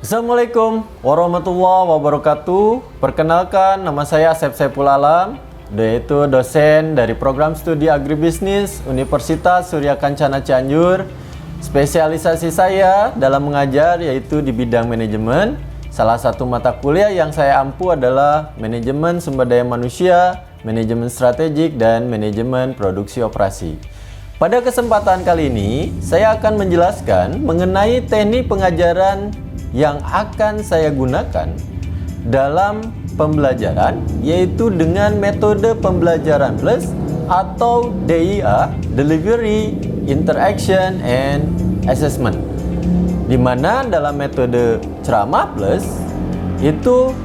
Assalamualaikum warahmatullahi wabarakatuh. Perkenalkan, nama saya Asep Saiful Alam, yaitu dosen dari program studi agribisnis Universitas Surya Kencana Cianjur. Spesialisasi saya dalam mengajar yaitu di bidang manajemen. Salah satu mata kuliah yang saya ampu adalah manajemen sumber daya manusia, manajemen strategik, dan manajemen produksi operasi. Pada kesempatan kali ini, saya akan menjelaskan mengenai teknik pengajaran yang akan saya gunakan dalam pembelajaran, yaitu dengan metode pembelajaran plus atau DIA, Delivery, Interaction, and Assessment. Di mana dalam metode ceramah plus itu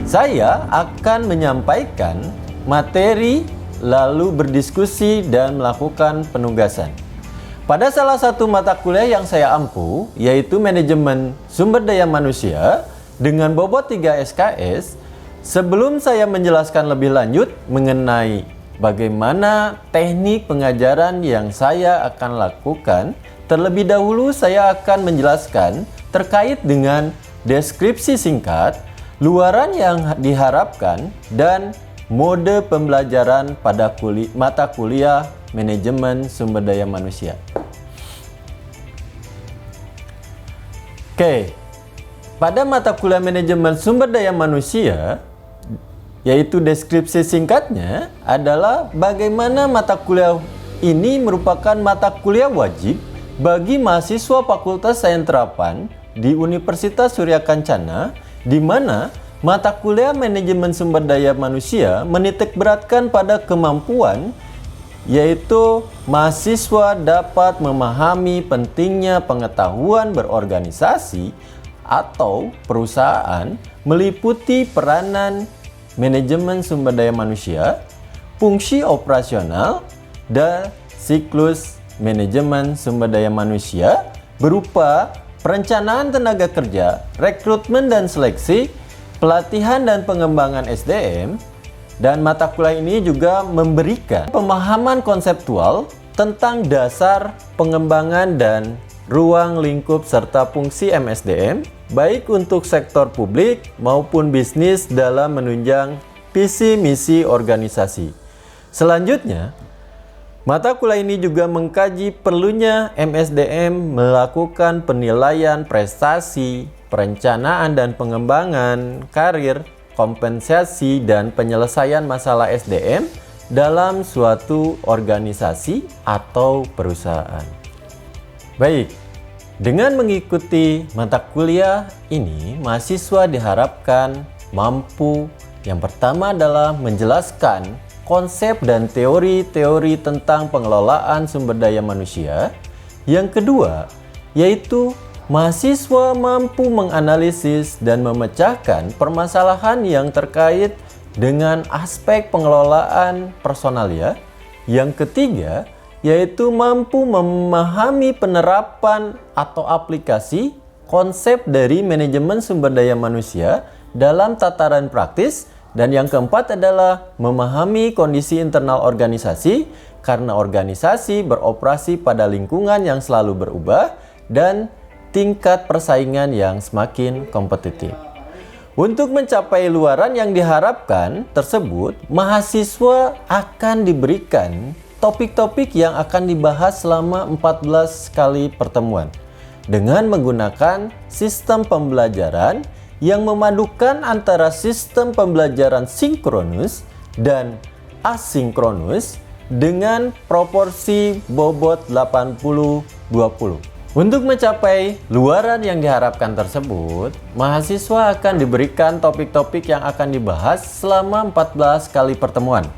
saya akan menyampaikan materi lalu berdiskusi dan melakukan penugasan. Pada salah satu mata kuliah yang saya ampu, yaitu manajemen sumber daya manusia dengan bobot 3 SKS, sebelum saya menjelaskan lebih lanjut mengenai bagaimana teknik pengajaran yang saya akan lakukan, terlebih dahulu saya akan menjelaskan terkait dengan deskripsi singkat, luaran yang diharapkan, dan mode pembelajaran pada mata kuliah manajemen sumber daya manusia. Oke, pada mata kuliah manajemen sumber daya manusia, yaitu deskripsi singkatnya adalah bagaimana mata kuliah ini merupakan mata kuliah wajib bagi mahasiswa Fakultas Sains Terapan di Universitas Surya Kencana, di mana mata kuliah manajemen sumber daya manusia menitikberatkan pada kemampuan, yaitu mahasiswa dapat memahami pentingnya pengetahuan berorganisasi atau perusahaan meliputi peranan manajemen sumber daya manusia, fungsi operasional, dan siklus manajemen sumber daya manusia berupa perencanaan tenaga kerja, rekrutmen dan seleksi, pelatihan dan pengembangan SDM. Dan mata kuliah ini juga memberikan pemahaman konseptual tentang dasar pengembangan dan ruang lingkup serta fungsi MSDM, baik untuk sektor publik maupun bisnis dalam menunjang visi misi organisasi. Selanjutnya, mata kuliah ini juga mengkaji perlunya MSDM melakukan penilaian prestasi, perencanaan dan pengembangan karir, kompensasi, dan penyelesaian masalah SDM dalam suatu organisasi atau perusahaan. Baik, dengan mengikuti mata kuliah ini, mahasiswa diharapkan mampu yang pertama adalah menjelaskan konsep dan teori-teori tentang pengelolaan sumber daya manusia. Yang kedua, yaitu mahasiswa mampu menganalisis dan memecahkan permasalahan yang terkait dengan aspek pengelolaan personalia. Yang ketiga, yaitu mampu memahami penerapan atau aplikasi konsep dari manajemen sumber daya manusia dalam tataran praktis. Dan yang keempat adalah memahami kondisi internal organisasi, karena organisasi beroperasi pada lingkungan yang selalu berubah dan tingkat persaingan yang semakin kompetitif. Untuk mencapai luaran yang diharapkan tersebut, mahasiswa akan diberikan topik-topik yang akan dibahas selama 14 kali pertemuan dengan menggunakan sistem pembelajaran yang memadukan antara sistem pembelajaran sinkronus dan asinkronus dengan proporsi bobot 80-20. Untuk mencapai luaran yang diharapkan tersebut, mahasiswa akan diberikan topik-topik yang akan dibahas selama 14 kali pertemuan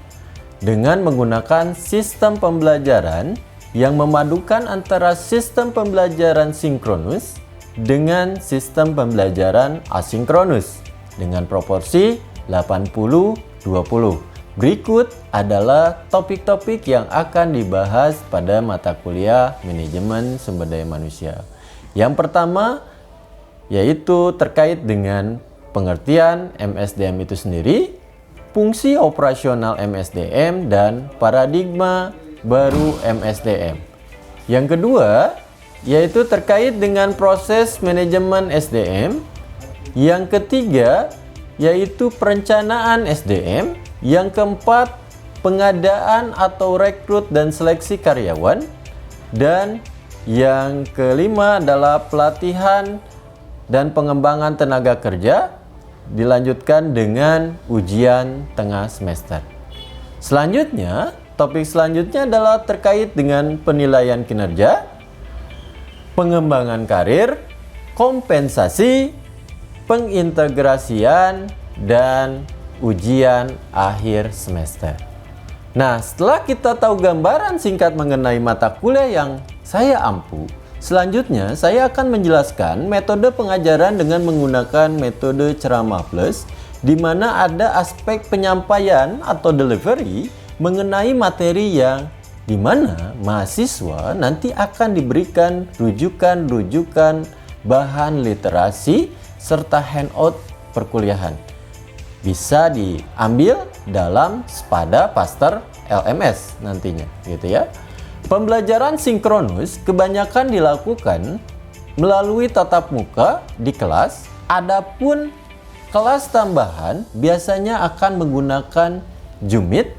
dengan menggunakan sistem pembelajaran yang memadukan antara sistem pembelajaran sinkronus dengan sistem pembelajaran asinkronus dengan proporsi 80-20. Berikut adalah topik-topik yang akan dibahas pada mata kuliah manajemen sumber daya manusia. Yang pertama yaitu terkait dengan pengertian MSDM itu sendiri, fungsi operasional MSDM, dan paradigma baru MSDM. Yang kedua yaitu terkait dengan proses manajemen SDM. Yang ketiga, yaitu perencanaan SDM. Yang keempat, pengadaan atau rekrut dan seleksi karyawan. Dan yang kelima adalah pelatihan dan pengembangan tenaga kerja, dilanjutkan dengan ujian tengah semester. Selanjutnya, topik selanjutnya adalah terkait dengan penilaian kinerja, pengembangan karir, kompensasi, pengintegrasian, dan ujian akhir semester. Nah, setelah kita tahu gambaran singkat mengenai mata kuliah yang saya ampu, selanjutnya saya akan menjelaskan metode pengajaran dengan menggunakan metode ceramah plus, di mana ada aspek penyampaian atau delivery mengenai materi yang di mana mahasiswa nanti akan diberikan rujukan-rujukan bahan literasi serta handout perkuliahan. Bisa diambil dalam Spada Paster LMS nantinya, gitu ya. Pembelajaran sinkronus kebanyakan dilakukan melalui tatap muka di kelas. Adapun kelas tambahan biasanya akan menggunakan Zoom Meet,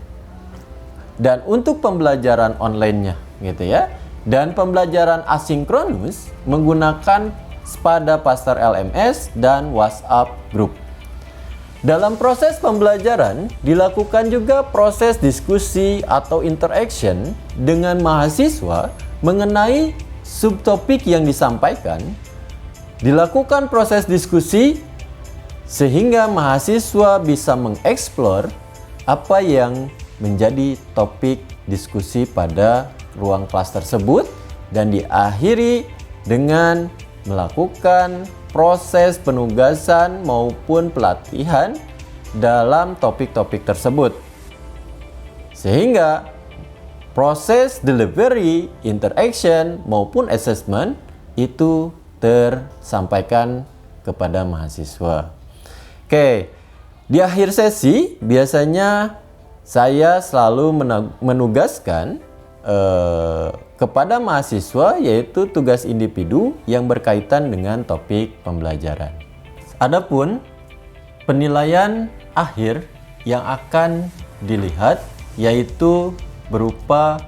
dan untuk pembelajaran online-nya, gitu ya. Dan pembelajaran asinkronus menggunakan Spada Paster LMS dan WhatsApp Group. Dalam proses pembelajaran dilakukan juga proses diskusi atau interaction dengan mahasiswa mengenai subtopik yang disampaikan. Dilakukan proses diskusi sehingga mahasiswa bisa mengeksplor apa yang menjadi topik diskusi pada ruang kelas tersebut, dan diakhiri dengan melakukan proses penugasan maupun pelatihan dalam topik-topik tersebut. Sehingga proses delivery, interaction maupun assessment itu tersampaikan kepada mahasiswa. Oke, di akhir sesi biasanya saya selalu menugaskan kepada mahasiswa, yaitu tugas individu yang berkaitan dengan topik pembelajaran. Adapun penilaian akhir yang akan dilihat yaitu berupa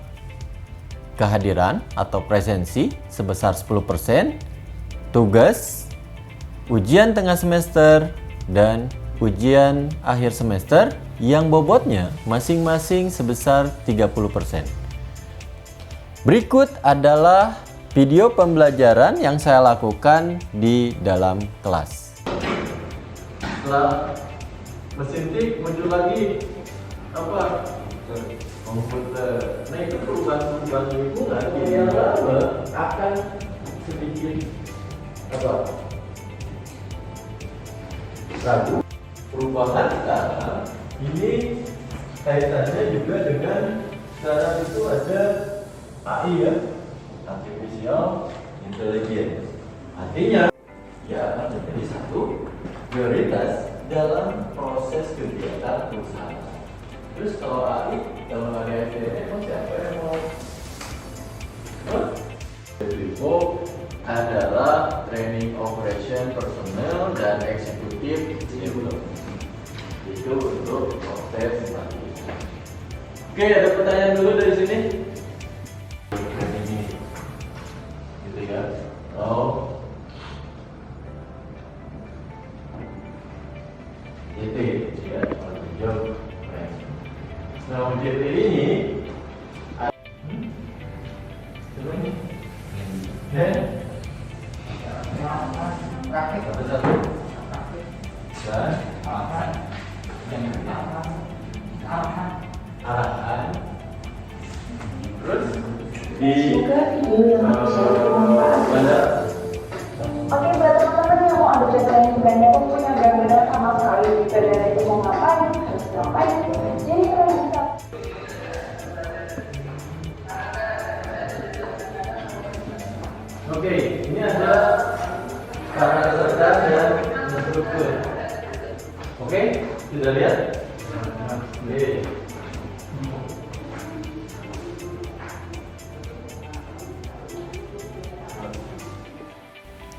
kehadiran atau presensi sebesar 10%, tugas, ujian tengah semester, dan ujian akhir semester yang bobotnya masing-masing sebesar 30%. Berikut adalah video pembelajaran yang saya lakukan di dalam kelas. Setelah mesin tik muncul lagi apa? Komputer. Nah, itu perubahan lingkungan yang lama akan sedikit apa? Ragu. Perubahan sekarang ini kaitannya juga dengan sekarang itu ada AI ya, Artificial Intelligence. Artinya, ya akan menjadi satu prioritas dalam proses kegiatan perusahaan. Terus kalau AI, kalau ada SDM, siapa yang mau? Info adalah training operation personnel dan eksekutif development. Itu untuk proses pelatihan. Oke, ada pertanyaan dulu dari sini? Gitu ya. Oh. JT ya, job. Nah, JT ini coba nih. Satu. Dan arahan. Terus di bandar. Oke, buat teman-teman yang mau ambil jadwal di bandar punya benar-benar sama sekali di bandara itu mau ngapain, harus ngapain. Jadi kalian bisa. Oke, ini ada cara peserta dan instruktur. Oke, sudah lihat? Oke.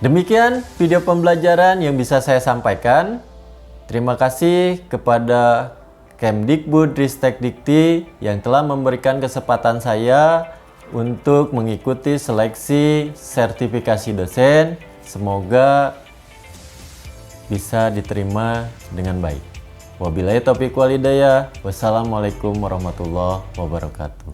Demikian video pembelajaran yang bisa saya sampaikan. Terima kasih kepada Kemdikbud-Ristek Dikti yang telah memberikan kesempatan saya untuk mengikuti seleksi sertifikasi dosen. Semoga bisa diterima dengan baik. Wabillahi taufiq wal hidayah. Wassalamualaikum warahmatullahi wabarakatuh.